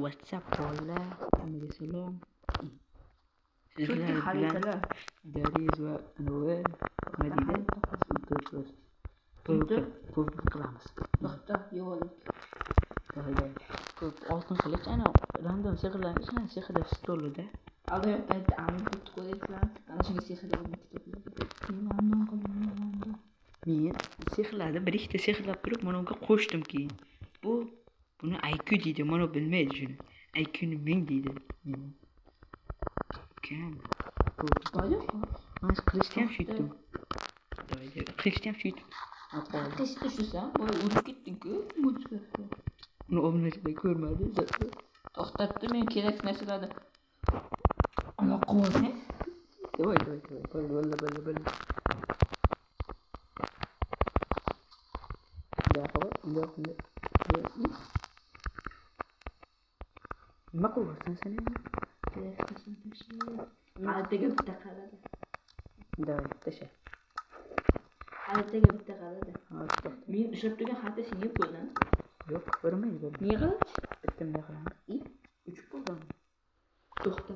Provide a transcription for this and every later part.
WhatsApp bolalar, hammaga salom. Sizlar bilan Dariz va Anvar nima deydi? To'y qilamiz. To'xta, yo'q. Ko'p oltin qilich ana random sehrlanish, ana sehrda stolida. Albatta, amir qo'yibsan. Ana shunga sehrlar Men sehrlarni bir ikkita sehrlab turib, mana unga qo'shdim keyin. Buni IQ deydi, mana bilmaydi shuni. IQ ni 1000 deydi. Kam. Mas qilichni ham shuytdim. Qilichni ham shuytdim. Qilichni shusan, boy urib ketding-ku, mo'jizga. Uni obunachilar ko'rmadi. To'xtatdi, men kerak narsalarni aloq qilolmay. Voy. Balla. Yo'q. Nima qilyapsan sen endi? Xaltaga bitta qaradi. Davay, tasha. Xaltaga bitta qaradi. To'xta. Men ushlab turgan xalta senga qo'ydan. Yo'q, ko'rmaydi. Nega qiladi? Bittim ne qilaman? Uch bo'ldim. To'xta.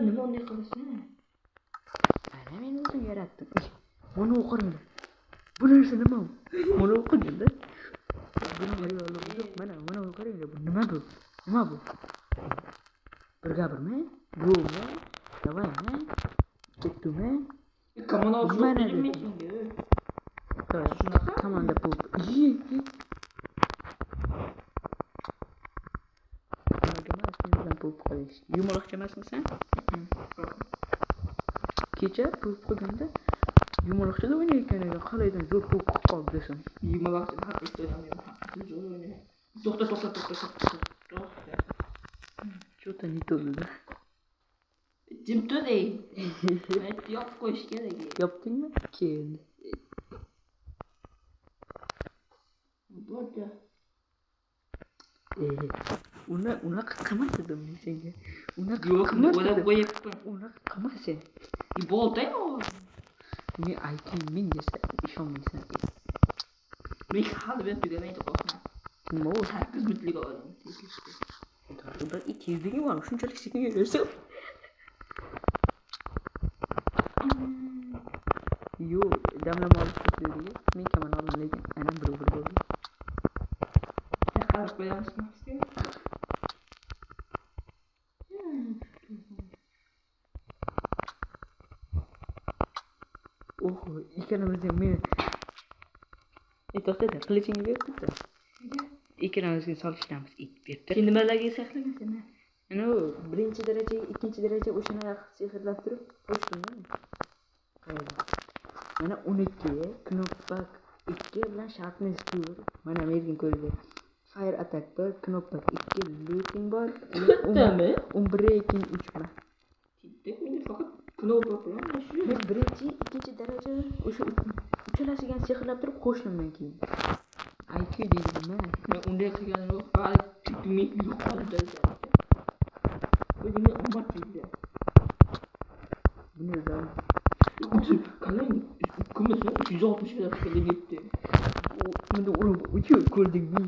Nima unday qilasan? Ana men o'zim yaratdim. Buni o'qiringlar. Bu narsa nima? Buni o'qinglar. Mana o'qiringlar. Bu nima bu? Bir gapirma. Yo'qmi? Davaymi? Ketdimi? Kamon olib menga. Shunaqa kamonda bu. Yumaloqchi emasmi sen? Kecha pul qo'yganda yumaloqchida o'ynayotgan ekan, qalaydan zo'r pul qoldi desam. Yumaloqchi haqiqatdan zo'r o'ynaydi. To'xta. Что-то не то да. Jim to'day. Yopib qo'yish kerak. Yopdingmi? Keldi. Bo'ldi. Unaqa qamatdim men senga. Unaqa o'ylab qo'yibman. Unaqa qamat sen. Bo'ldi-ku. Men ayting men desa ishonmaysan. Men hali berib tugamaydi qo'rqma. Nima u? 8 minutlik olim. Bir 200 ming var. Shunchalik sekin yuraversan. Yo, damlama olib ketdi. Men kamon oldim lekin ana bir bo'ldi. Qarab qo'yamizmi? Oho, ikkalamiz ham men to'xtada, qilichingni berib-da. Ikkalamizga solishdamiz. Beribdi. Sen nimalarga sehrlagansın? Ana birinchi daraja, ikkinchi daraja o'shani sehrlab turib qo'shdim. Mana 12 knoppak 2 bilan sharpni istiyor. Mana mergin ko'rdi. Fire attack bor, knoppak 2, looting bor, breaking 3 bor. Tiddik meni faqat knoppak bilan shu. Men birinchi, ikkinchi daraja o'sha uchalasiga sehrlab turib qo'shdim men keyin. IQ deydi nima? Men unday qilganim yo'q. Hali men yo'qoldi. O'zingga ummat deydi. Buni da Qalang, kumisni 360 ga qilib yetdi. Buni uchi ko'rdingmi?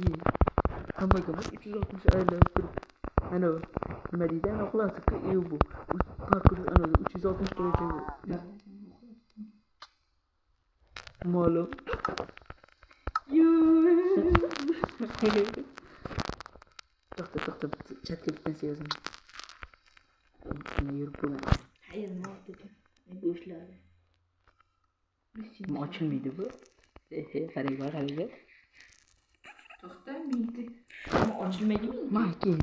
Hammaga 360 aylanib turib. Ana nima deydi? Ana xulosa bu. Parkur ana 360 daraja. Ma'lum. To'xta. Chatga bittansa yozaman. Shuni yurib bo'ladi. Hayır, ne oldu? Ne boşladı? Ochilmaydi bu. Qarang. To'xta, miydi. Ama ochilmaydimi? Keyin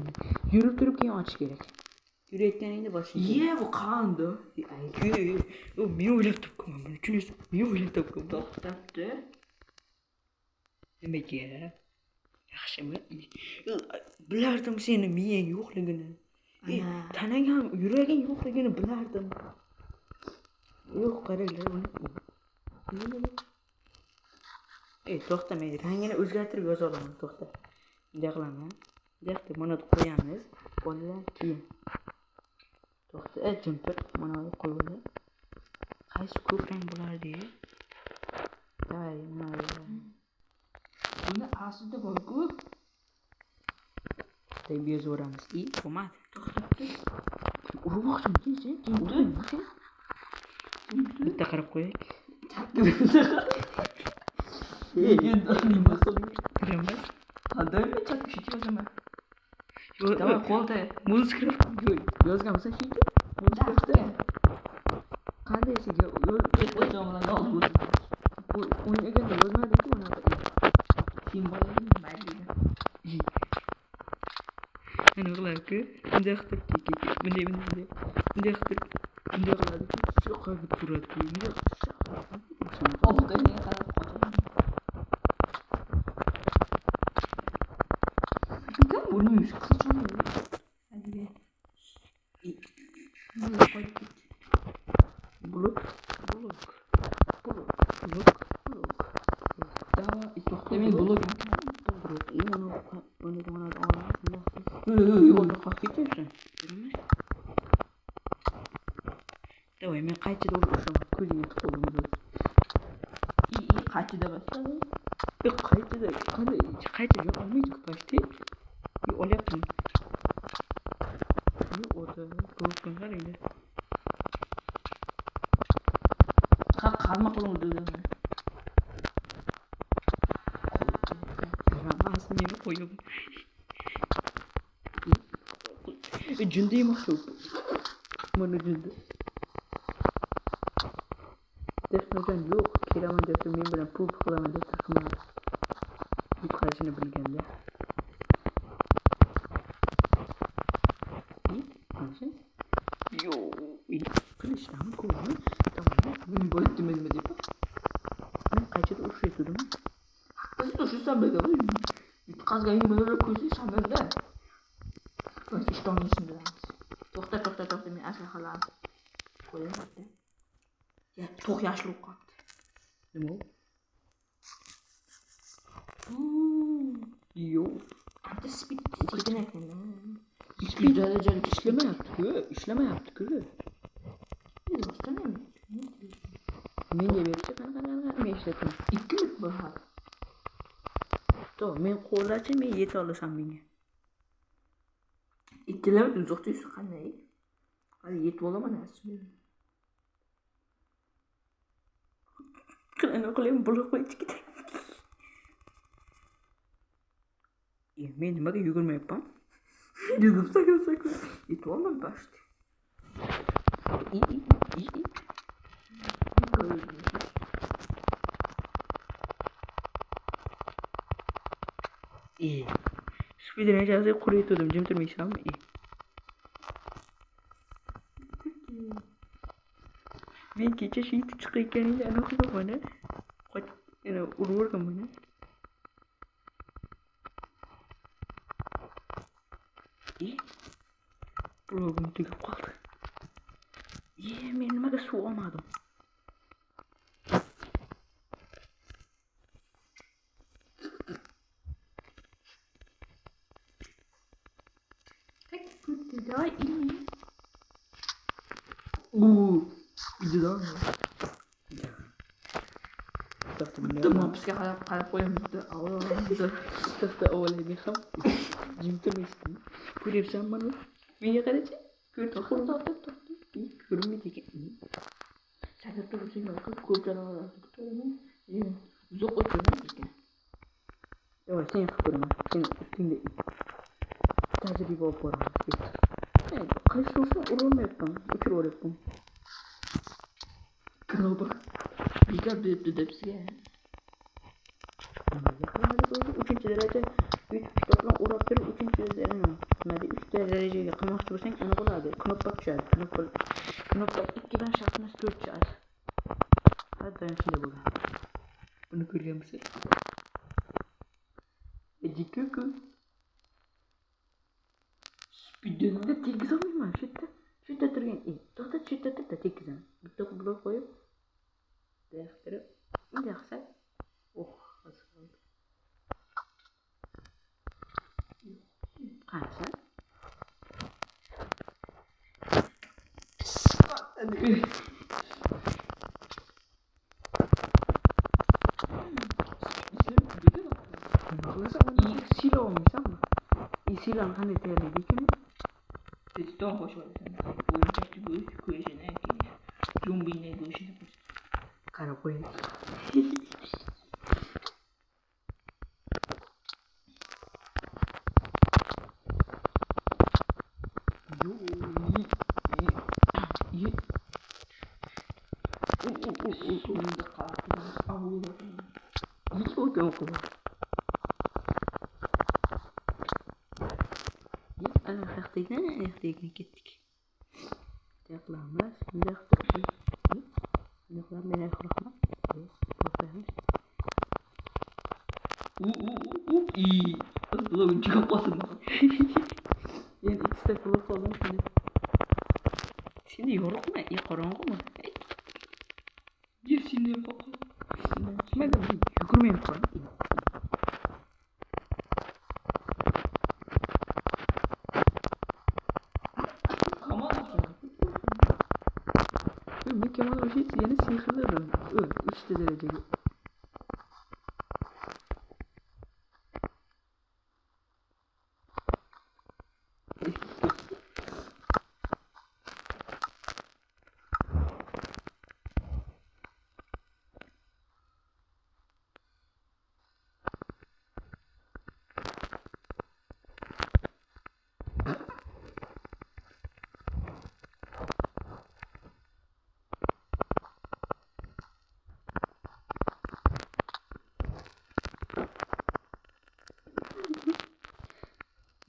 yurib turib keyin ochish kerak. Yurayotganingda boshlaysan. Bu qandi. Men o'ylab topganman buni. Tushunasiz? Men o'ylab topganman. To'xtatdi. Nimaga? Yaxshimi? Bilardim seni miyang yo'qligini. Tanang ham yuraging yo'qligini bilardim. Yo'q, qaranglar uni. To'xta, men rangini o'zgartirib yoza olaman, to'xta. Bunday qilaman. Bunday mana qo'yamiz. Bolalar keyin. To'xta, jim tur. Mana qo'yadi. Qaysi ko'p rang bo'lardi? Buni aslida bor-ku. To'xtang, bir yozaveramiz. Bo'lmadi. Urmoqchimki sen? Bitta qarab qo'yaylik. Nima qiling? Kiramas. Qanday chakki chiqaman? Давай, qo'lda. Muzika yozganmisan shunday. Muzika. Qandaysiga O'zimdan olib o'ynaganda yozmadingku unaqa. Kim bo'ladi? Mayli. Ana qiladi-ku. Bunday qilib bunday qiladi. Shu qilib turadi. Obdanga qarab qo'yaman. Bugun buni qilcham. Hadi. Blok. Давай, to'xtamay bloging. Давай, men qaychida o'shaman. Ko'zingga tiqoldim. Qaychida boshladi. Qaychida yo'q olmaydi pashti. Olyapman. O'rta blokdan qaraydi. Qarma qo'lim dedi. Meni qo'yib. Junda yemoqchi. Mana junda. Texnojan yo'q, kelaman deb men bilan pul qilaman deb turibman. Yutqazishni bilganda. Yo'q, qilishdan ko'rmi? Tamam, Men bo'ydim nima deb. men qaychida ushlaydim. Biz turishsan belga. Yutqazganing bilan ko'zi shamirda. Biz ishtonning ichida. To'xta, men aslahalarni qo'yaman. Ya, to'q yashil qoldi. Nima? Yo'q. Anta speed chekina ekan. Speed darajalik ishlamayapti-ku. Yo'qsanami? Menga berchi qanaqa men ishlataman. 2 minut bo'ladi. Men qo'llachi men yeta olasan menga. 2 minut uzoqdaysiz qanday? Hali yetib olaman aslida. Qilaman blok qo'yib ketay. Men nimaga yugurmayapman? Yugursak. Yetib olaman pashti. Speed rejasi quraytirdim, jim turmaysanmi? Men kecha shu yetib chiqayotganingda ana qilib mana yana urib mana. Blogim tugab qoldi. Men nimaga suv olmadim? Давай, иди. Videoda. Tamam, psiga qarab qo'yamiz. To'xta, avvalgi ham jim turmaysan. Ko'ryapsan mana. Menga qarachi. To'xta. Ko'rinmaydi ekan. Sakir turishing ko'p jaralarni uzoq o'tirmaydi ekan. Yo'q, sen ko'raman. Sen ustingda tajriba olib boramiz. Qaysi ursa urolmayapman. O'chirib olyapman. Kinoba. Biga deb sizga. Uchinchi daraja kitobdan o'rab turib uchinchi daraja. Mana 3 darajaga qilmoqchi bo'lsang, ana bo'ladi. Knopka tushadi. Knopka 2 dan shaxtmas 4 tushadi. Haddan shunday bo'ladi. Buni ko'rganmisiz? Dikuku. Speedda tegiz olmayman. Shu yerda turgan. To'xta, shu yerda tegizaman. Bitta blok qo'yib daftarib bunday qilsak, asfalt. Qarasa. Silo olmaysanmi? Silo go'shtlarni qanday tayyorlaydi ekan? Bizdan hoş olasan. Oyuncakçı koyuşuna ekiniz. Zombine koyuşuna koyuşuna. Qarab qo'yaylik. Sonunda kalktınız. Avluda. Hiç o'tgan o'qib. Biz ana haqdagidan ketdik. Deqlamiz, bunday qilib. Deqlam meni qilmoq. To'xtaymiz. İyi. Ulan çıkıp basın. Yani ikkita qilib qoldim shuni. Seni yo'riqmi? Qorong'imi? Bir sinir bakalım. Mayda yugurmayib qol. Aman Allah'ım. Men Kemal o'sha yana sehrladim. 3 darajaga.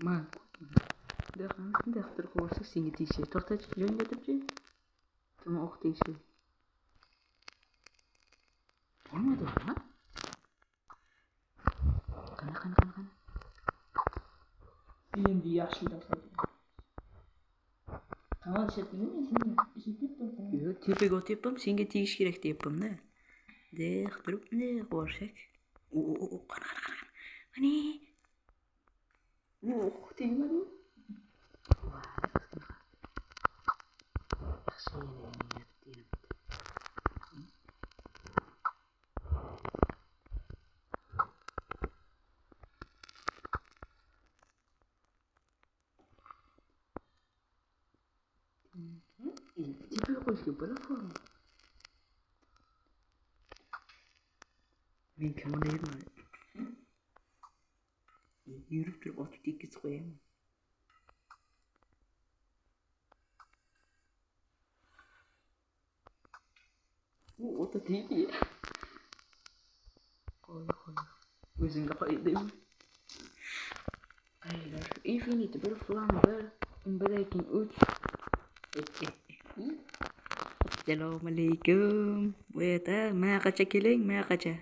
Man. Deqlam shunday qilib qo'ysa senga tegishadi. To'xtachi, joyingga turchi. Tamam, o'q tegishadi. Olmadi ha? Qani. Endi yaxshilashadi. Tamam ishlatdingmi sen? Ishlatdim. Yo'q, tepaga o'tyapman, senga tegish kerak deyapman-da. Deq turib, bunday qilib yuborsak. Qani. Tegmadi. Yaxshi niyat. Tepaga qo'yishga bo'ladimi? Men kimni yurmayman. Yürüp durup otib tekis qo'yaman. O'ta tegdi. Qo'y. O'zingga qo'y deyman. Aylar, infinity bir falan bir, biraykin 3. Assalomu alaykum. Bu yerda maqacha keling, maqacha.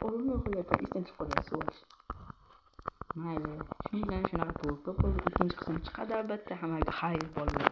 Olmuyor qo'yarkan, isdan chiqib qoladi suvash. Mayli, shundan shunaqa to'g'ri. Ikkinchi qism chiqadi albatta, hammaga xayr bolalar.